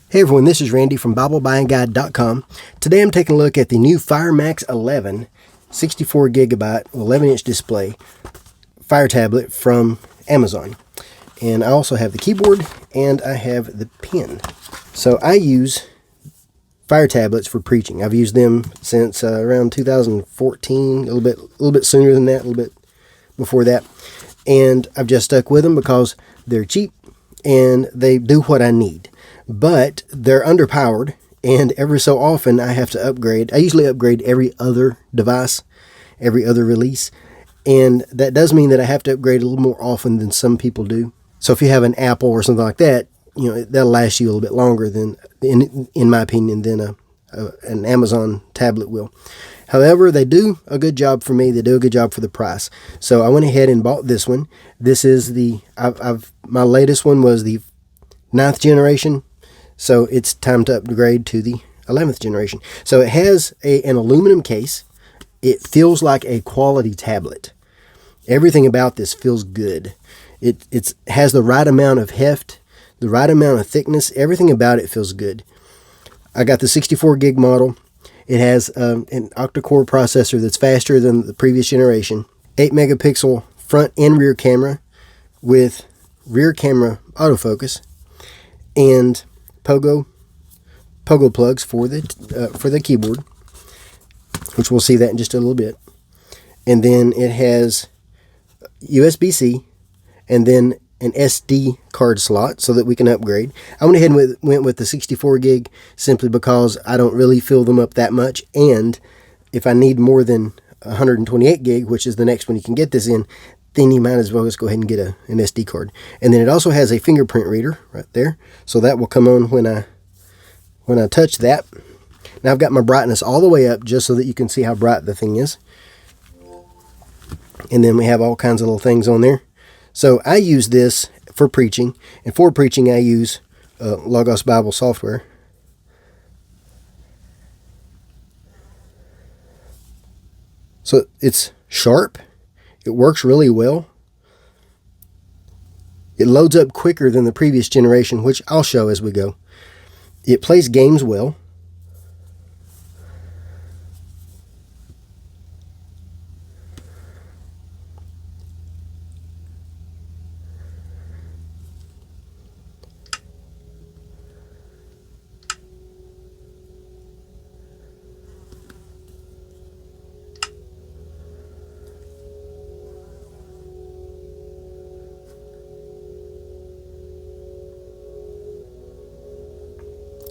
Hey everyone, this is Randy from BibleBuyingGuide.com. Today I'm taking a look at the new Fire Max 11 64 gigabyte 11-inch display Fire tablet from Amazon. And I also have the keyboard and I have the pen. So I use Fire tablets for preaching. I've used them since around 2014, a little bit sooner than that, a little bit before that. And I've just stuck with them because they're cheap and they do what I need. But they're underpowered, and every so often I have to upgrade. I usually upgrade every other device, every other release, and that does mean that I have to upgrade a little more often than some people do. So if you have an Apple or something like that, you know, that'll last you a little bit longer than, in my opinion, than an Amazon tablet will. However, they do a good job for me. They do a good job for the price. So I went ahead and bought this one. This is my latest one was the 9th generation. So it's time to upgrade to the 11th generation. So it has an aluminum case. It feels like a quality tablet. Everything about this feels good. It has the right amount of heft, the right amount of thickness. Everything about it feels good. I got the 64 gig model. It has an octa-core processor that's faster than the previous generation. 8 megapixel front and rear camera with rear camera autofocus, and pogo plugs for the keyboard, which we'll see that in just a little bit. And then it has USB-C and then an SD card slot so that we can upgrade. I went ahead and went with the 64 gig simply because I don't really fill them up that much, and if I need more than 128 gig, which is the next one you can get this in, then you might as well just go ahead and get an SD card. And then it also has a fingerprint reader right there, so that will come on when I touch that. Now I've got my brightness all the way up just so that you can see how bright the thing is. And then we have all kinds of little things on there. So I use this for preaching, and for preaching I use Logos Bible software. So it's sharp. It works really well. It loads up quicker than the previous generation, which I'll show as we go. It plays games well.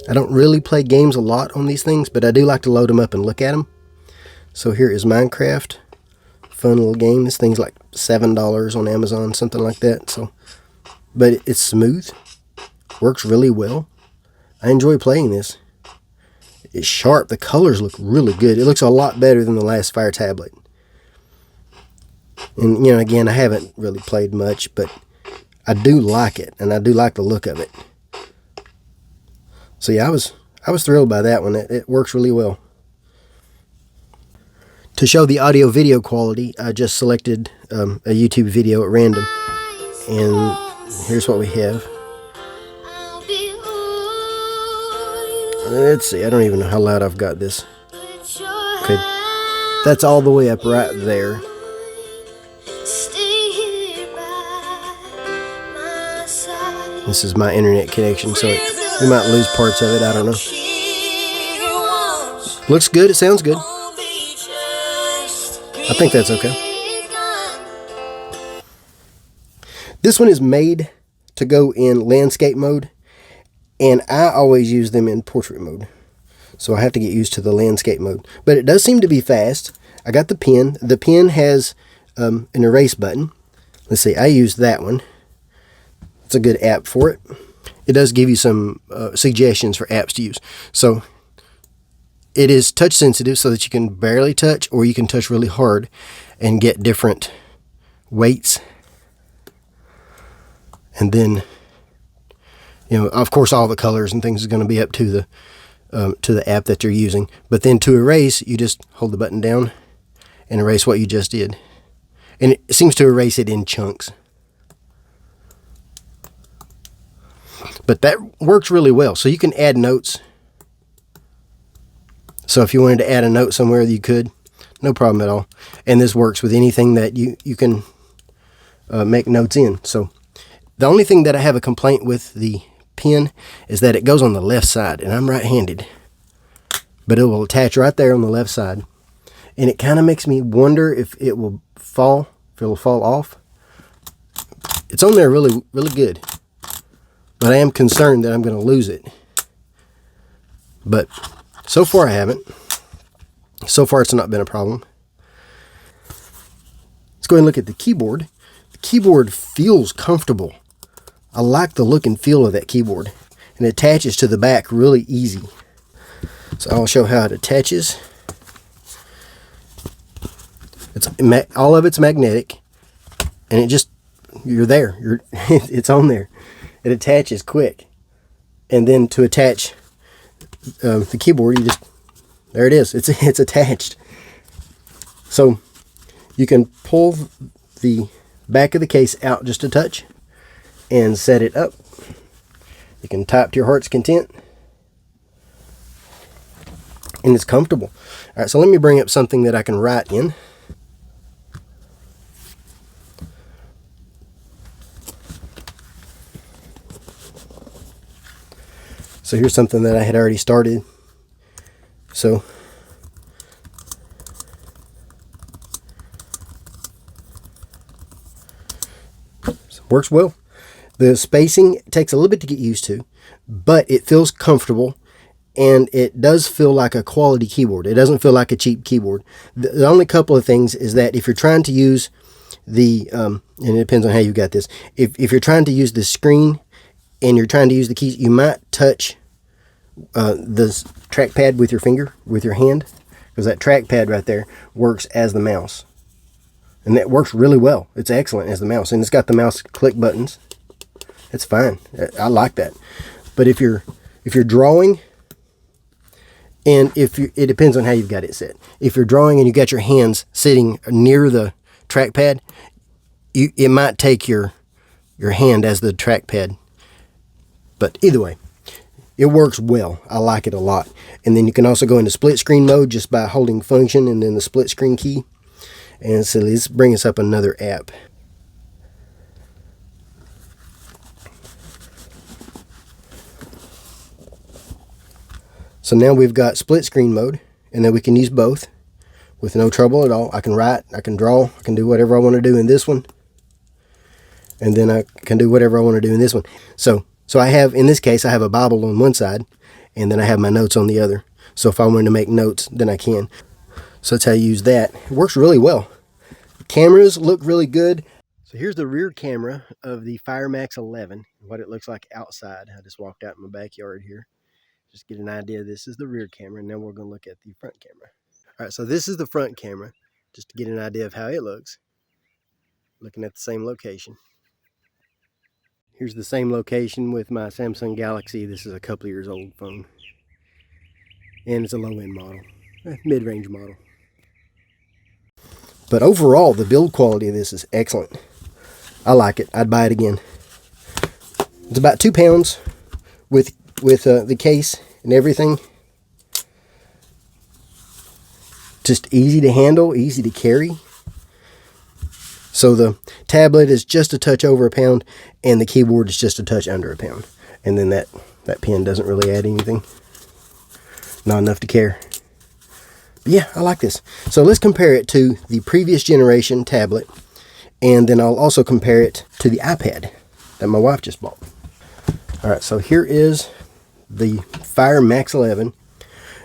I don't really play games a lot on these things, but I do like to load them up and look at them. So here is Minecraft. Fun little game. This thing's like $7 on Amazon, something like that. So, but it's smooth. Works really well. I enjoy playing this. It's sharp. The colors look really good. It looks a lot better than the last Fire tablet. And, you know, again, I haven't really played much, but I do like it, and I do like the look of it. So yeah, I was thrilled by that one. It works really well. To show the audio video quality, I just selected a YouTube video at random, and here's what we have. Let's see, I don't even know how loud I've got this. Okay, that's all the way up right there. This is my internet connection, so we might lose parts of it, I don't know. Looks good, it sounds good. I think that's okay. This one is made to go in landscape mode, and I always use them in portrait mode. So I have to get used to the landscape mode. But it does seem to be fast. I got the pen. The pen has an erase button. Let's see, I use that one. It's a good app for it. It does give you some suggestions for apps to use. So it is touch sensitive so that you can barely touch, or you can touch really hard and get different weights. And then, you know, of course, all the colors and things is going to be up to the app that you're using. But then to erase, you just hold the button down and erase what you just did. And it seems to erase it in chunks. But that works really well. So you can add notes. So if you wanted to add a note somewhere, you could. No problem at all. And this works with anything that you can make notes in. So the only thing that I have a complaint with the pen is that it goes on the left side, and I'm right-handed. But it will attach right there on the left side. And it kind of makes me wonder if it will fall, if it will fall off. It's on there really, really good. But I am concerned that I'm going to lose it. But so far I haven't. So far it's not been a problem. Let's go ahead and look at the keyboard. The keyboard feels comfortable. I like the look and feel of that keyboard. And it attaches to the back really easy. So I'll show how it attaches. All of it's magnetic. And it just, you're there. It's on there. It attaches quick. And then to attach the keyboard, you just, there it is. It's attached. So you can pull the back of the case out just a touch and set it up. You can type to your heart's content. And it's comfortable. All right, so let me bring up something that I can write in. So here's something that I had already started. So works well. The spacing takes a little bit to get used to, but it feels comfortable, and it does feel like a quality keyboard. It doesn't feel like a cheap keyboard. The only couple of things is that if you're trying to use the, and it depends on how you got this, if you're trying to use the screen and you're trying to use the keys, you might touch the trackpad with your finger, with your hand, because that trackpad right there works as the mouse. And that works really well. It's excellent as the mouse. And it's got the mouse click buttons. It's fine. I like that. But if you're drawing, and it depends on how you've got it set. If you're drawing and you got your hands sitting near the trackpad, it might take your hand as the trackpad. But either way, it works well. I like it a lot. And then you can also go into split screen mode just by holding function and then the split screen key. And so let's bring us up another app. So now we've got split screen mode, and then we can use both with no trouble at all. I can write, I can draw, I can do whatever I want to do in this one. And then I can do whatever I want to do in this one. So I have, in this case, I have a Bible on one side, and then I have my notes on the other. So if I wanted to make notes, then I can. So that's how you use that. It works really well. The cameras look really good. So here's the rear camera of the Fire Max 11, what it looks like outside. I just walked out in my backyard here. Just get an idea. This is the rear camera, and now we're going to look at the front camera. All right, so this is the front camera, just to get an idea of how it looks. Looking at the same location. Here's the same location with my Samsung Galaxy. This is a couple of years old phone. And it's a low-end model, mid-range model. But overall, the build quality of this is excellent. I like it. I'd buy it again. It's about 2 pounds with the case and everything. Just easy to handle, easy to carry. So the tablet is just a touch over 1 pound, and the keyboard is just a touch under 1 pound. And then that pen doesn't really add anything. Not enough to care. But yeah, I like this. So let's compare it to the previous generation tablet, and then I'll also compare it to the iPad that my wife just bought. All right, so here is the Fire Max 11,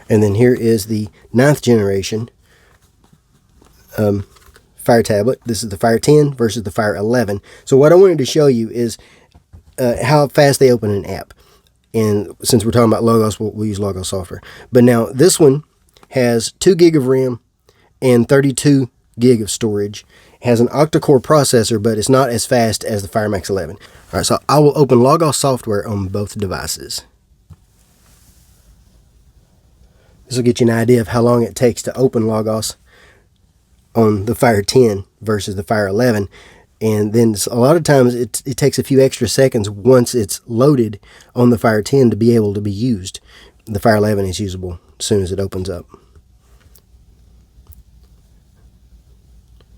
and then here is the 9th generation Fire tablet. This is the Fire 10 versus the Fire 11. So what I wanted to show you is how fast they open an app. And since we're talking about Logos, we'll use Logos software. But now this one has 2 gig of RAM and 32 gig of storage. It has an octa-core processor, but it's not as fast as the Fire Max 11. All right, so I will open Logos software on both devices. This will get you an idea of how long it takes to open Logos on the Fire 10 versus the Fire 11. And then a lot of times it takes a few extra seconds once it's loaded on the Fire 10 to be able to be used. The Fire 11 is usable as soon as it opens up.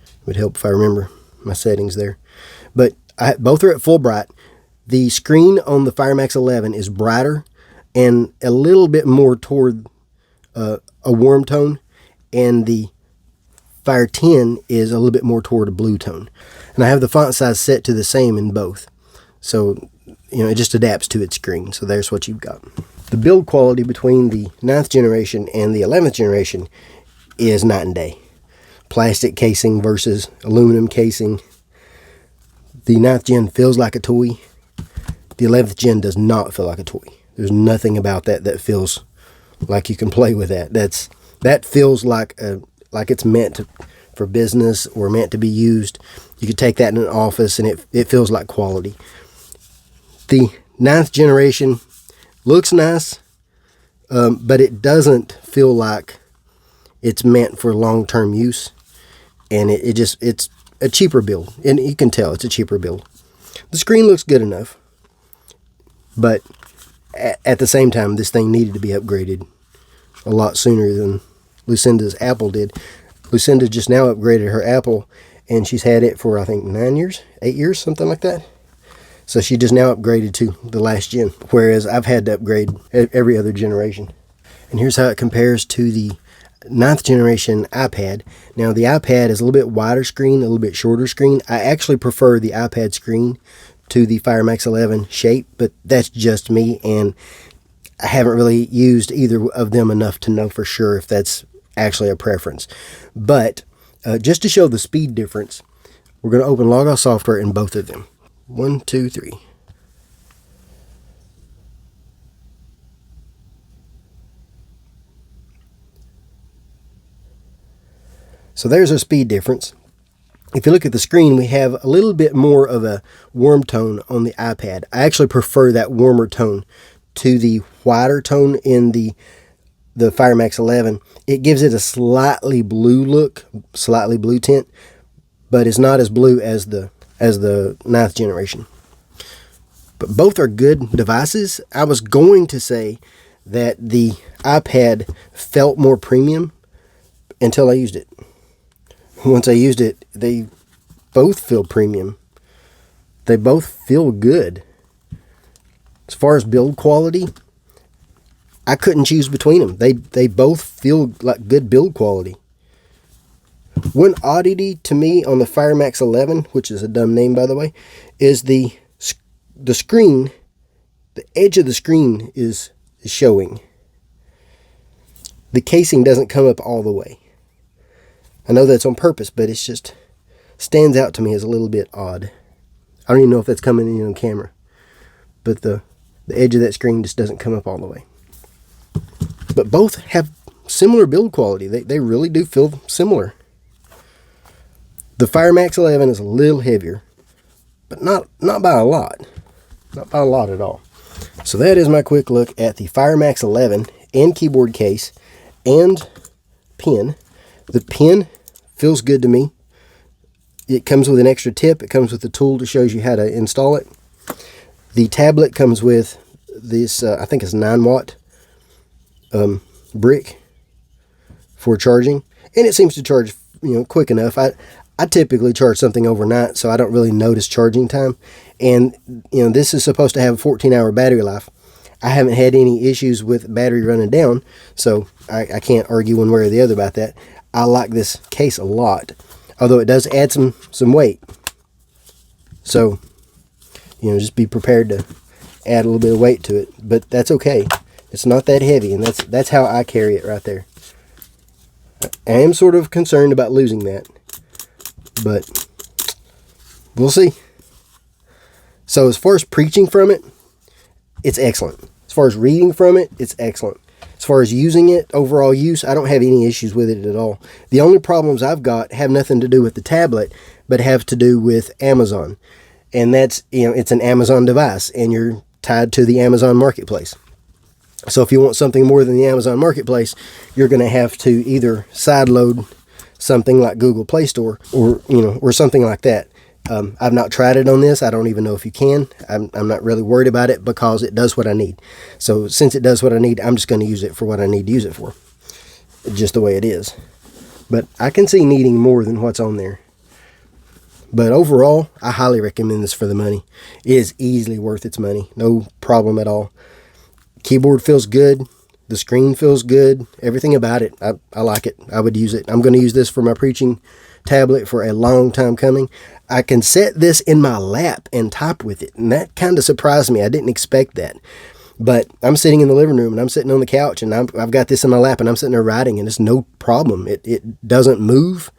It would help if I remember my settings there. But both are at full bright. The screen on the Fire Max 11 is brighter and a little bit more toward a warm tone, and the Fire 10 is a little bit more toward a blue tone. And I have the font size set to the same in both. So, it just adapts to its screen. So there's what you've got. The build quality between the 9th generation and the 11th generation is night and day. Plastic casing versus aluminum casing. The 9th gen feels like a toy. The 11th gen does not feel like a toy. There's nothing about that feels like you can play with that. That feels like it's meant for business or meant to be used. You could take that in an office and it feels like quality. The 9th generation looks nice, but it doesn't feel like it's meant for long-term use. And it's a cheaper build. And you can tell it's a cheaper build. The screen looks good enough, but at the same time, this thing needed to be upgraded a lot sooner than Lucinda's Apple did. Lucinda just now upgraded her Apple, and she's had it for, I think, 9 years, 8 years, something like that. So she just now upgraded to the last gen, whereas I've had to upgrade every other generation. And here's how it compares to the 9th generation iPad. Now, the iPad is a little bit wider screen, a little bit shorter screen. I actually prefer the iPad screen to the Fire Max 11 shape, but that's just me, and I haven't really used either of them enough to know for sure if that's actually a preference. But just to show the speed difference, we're going to open Logos software in both of them. 1, 2, 3. So there's a speed difference. If you look at the screen, we have a little bit more of a warm tone on the iPad. I actually prefer that warmer tone to the whiter tone in the Fire Max 11. It gives it a slightly blue look, slightly blue tint, but it's not as blue as the 9th generation. But both are good devices. I was going to say that the iPad felt more premium until I used it. Once I used it, they both feel premium. They both feel good. As far as build quality, I couldn't choose between them. They both feel like good build quality. One oddity to me on the Fire Max 11, which is a dumb name by the way, is the screen. The edge of the screen is showing. The casing doesn't come up all the way. I know that's on purpose, but it's just stands out to me as a little bit odd. I don't even know if that's coming in on camera, but the edge of that screen just doesn't come up all the way. But both have similar build quality. They really do feel similar. The Fire Max 11 is a little heavier, but not by a lot. Not by a lot at all. So that is my quick look at the Fire Max 11 and keyboard case and pen. The pen feels good to me. It comes with an extra tip. It comes with a tool that shows you how to install it. The tablet comes with this, I think it's 9-watt brick for charging, and it seems to charge quick enough. I typically charge something overnight, so I don't really notice charging time. And this is supposed to have a 14-hour battery life. I haven't had any issues with battery running down, so I can't argue one way or the other about that. I like this case a lot, although it does add some weight. So, just be prepared to add a little bit of weight to it, but that's okay. It's not that heavy, and that's how I carry it right there. I am sort of concerned about losing that, but we'll see. So as far as preaching from it, it's excellent. As far as reading from it, it's excellent. As far as using it, overall use, I don't have any issues with it at all. The only problems I've got have nothing to do with the tablet, but have to do with Amazon. And that's, it's an Amazon device, and you're tied to the Amazon marketplace. So if you want something more than the Amazon marketplace, you're going to have to either sideload something like Google Play Store or something like that. I've not tried it on this. I don't even know if you can. I'm not really worried about it because it does what I need. So since it does what I need, I'm just going to use it for what I need to use it for. Just the way it is. But I can see needing more than what's on there. But overall, I highly recommend this for the money. It is easily worth its money. No problem at all. Keyboard feels good. The screen feels good. Everything about it. I like it. I would use it. I'm going to use this for my preaching tablet for a long time coming. I can set this in my lap and type with it. And that kind of surprised me. I didn't expect that. But I'm sitting in the living room and I'm sitting on the couch and I've got this in my lap and I'm sitting there writing and it's no problem. It doesn't move.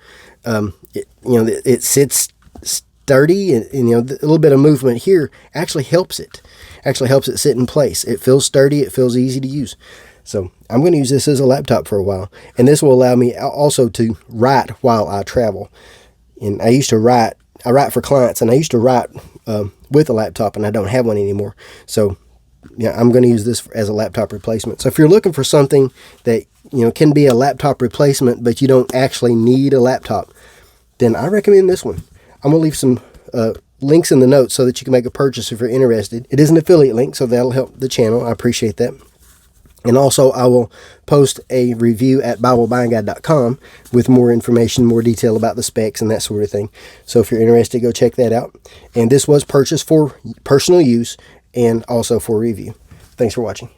It sits sturdy and a little bit of movement here actually helps it. Actually helps it sit in place. It feels sturdy. It feels easy to use. So I'm going to use this as a laptop for a while. And this will allow me also to write while I travel. And I write for clients and I used to write with a laptop and I don't have one anymore. So yeah, I'm going to use this as a laptop replacement. So if you're looking for something that can be a laptop replacement, but you don't actually need a laptop, then I recommend this one. I'm going to leave some links in the notes so that you can make a purchase if you're interested. It is an affiliate link, so that'll help the channel. I appreciate that. And also, I will post a review at BibleBuyingGuide.com with more information, more detail about the specs and that sort of thing. So if you're interested, go check that out. And this was purchased for personal use and also for review. Thanks for watching.